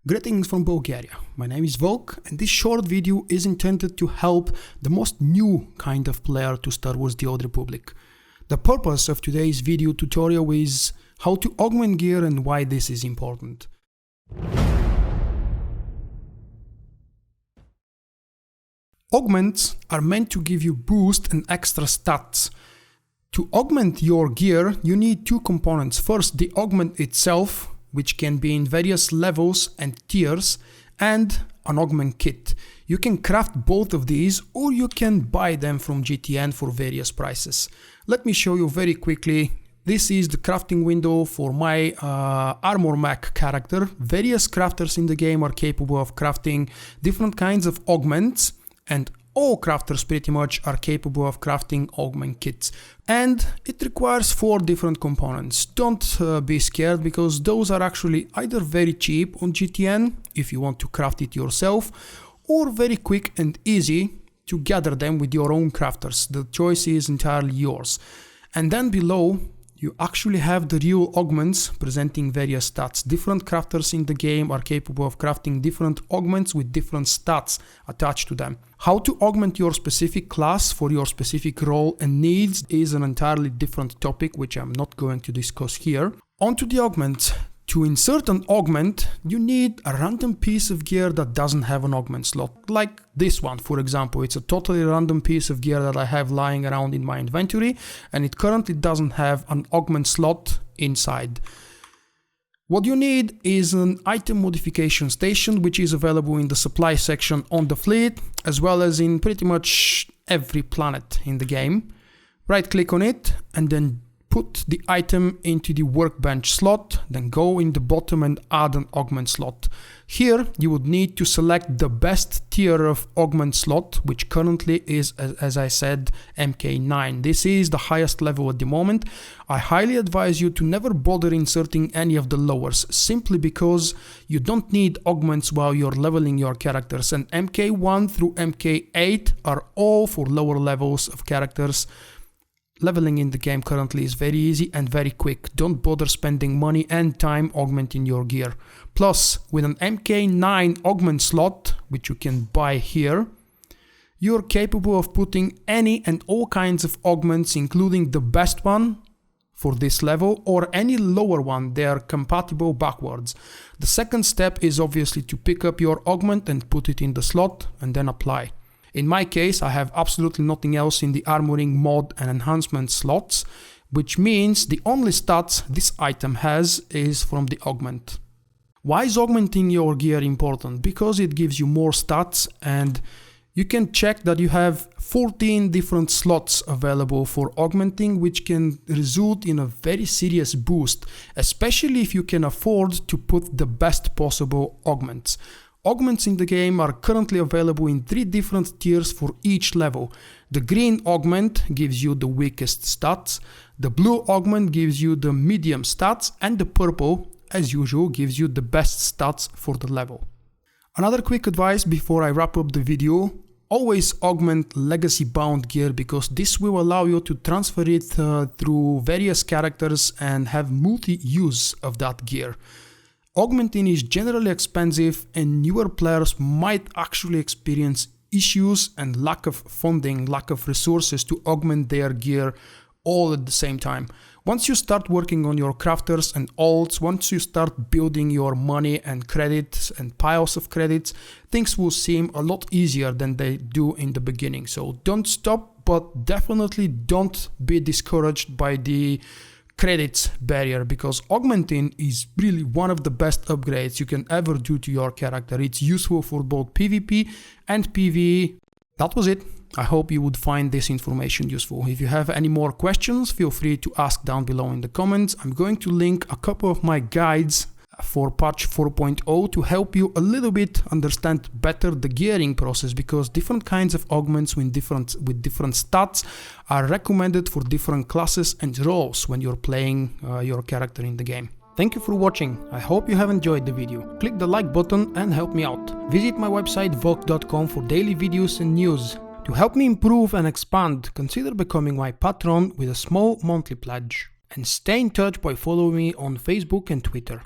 Greetings from Bulgaria. My name is Vulkk, and this short video is intended to help the most new kind of player to Star Wars: The Old Republic. The purpose of today's video tutorial is how to augment gear and why this is important. Augments are meant to give you boost and extra stats. To augment your gear, you need two components. First, the augment itself, which can be in various levels and tiers, and an augment kit. You can craft both of these, or you can buy them from GTN for various prices. Let me show you very quickly. This is the crafting window for my Armor Mech character. Various crafters in the game are capable of crafting different kinds of augments, and all crafters pretty much are capable of crafting augment kits. And it requires 4 different components. Don't be scared, because those are actually either very cheap on GTN if you want to craft it yourself, or very quick and easy to gather them with your own crafters. The choice is entirely yours. And then below you actually have the real augments presenting various stats. Different crafters in the game are capable of crafting different augments with different stats attached to them. How to augment your specific class for your specific role and needs is an entirely different topic, which I'm not going to discuss here. On to the augments. To insert an augment, you need a random piece of gear that doesn't have an augment slot. Like this one, for example. It's a totally random piece of gear that I have lying around in my inventory, and it currently doesn't have an augment slot inside. What you need is an item modification station, which is available in the supply section on the fleet, as well as in pretty much every planet in the game. Right click on it and then put the item into the workbench slot, then go in the bottom and add an augment slot. Here you would need to select the best tier of augment slot, which currently is, as I said, MK9. This is the highest level at the moment. I highly advise you to never bother inserting any of the lowers, simply because you don't need augments while you're leveling your characters, and MK1 through MK8 are all for lower levels of characters. Leveling in the game currently is very easy and very quick. Don't bother spending money and time augmenting your gear. Plus, with an MK9 augment slot, which you can buy here, you're capable of putting any and all kinds of augments, including the best one for this level or any lower one. They are compatible backwards. The second step is obviously to pick up your augment and put it in the slot and then apply. In my case, I have absolutely nothing else in the armoring, mod and enhancement slots, which means the only stats this item has is from the augment. Why is augmenting your gear important? Because it gives you more stats, and you can check that you have 14 different slots available for augmenting, which can result in a very serious boost, especially if you can afford to put the best possible augments. Augments in the game are currently available in 3 different tiers for each level. The green augment gives you the weakest stats, the blue augment gives you the medium stats, and the purple, as usual, gives you the best stats for the level. Another quick advice before I wrap up the video: always augment legacy bound gear, because this will allow you to transfer it through various characters and have multi-use of that gear. Augmenting is generally expensive, and newer players might actually experience issues and lack of funding, lack of resources to augment their gear all at the same time. Once you start working on your crafters and alts, once you start building your money and credits and piles of credits, things will seem a lot easier than they do in the beginning. So don't stop, but definitely don't be discouraged by the credits barrier, because augmenting is really one of the best upgrades you can ever do to your character. It's useful for both PvP and PvE. That was it. I hope you would find this information useful. If you have any more questions, feel free to ask down below in the comments. I'm going to link a couple of my guides for patch 4.0 to help you a little bit understand better the gearing process, because different kinds of augments with different stats are recommended for different classes and roles when you're playing your character in the game. Thank you for watching. I hope you have enjoyed the video. Click the like button and help me out. Visit my website vulkk.com for daily videos and news. To help me improve and expand, consider becoming my patron with a small monthly pledge. And stay in touch by following me on Facebook and Twitter.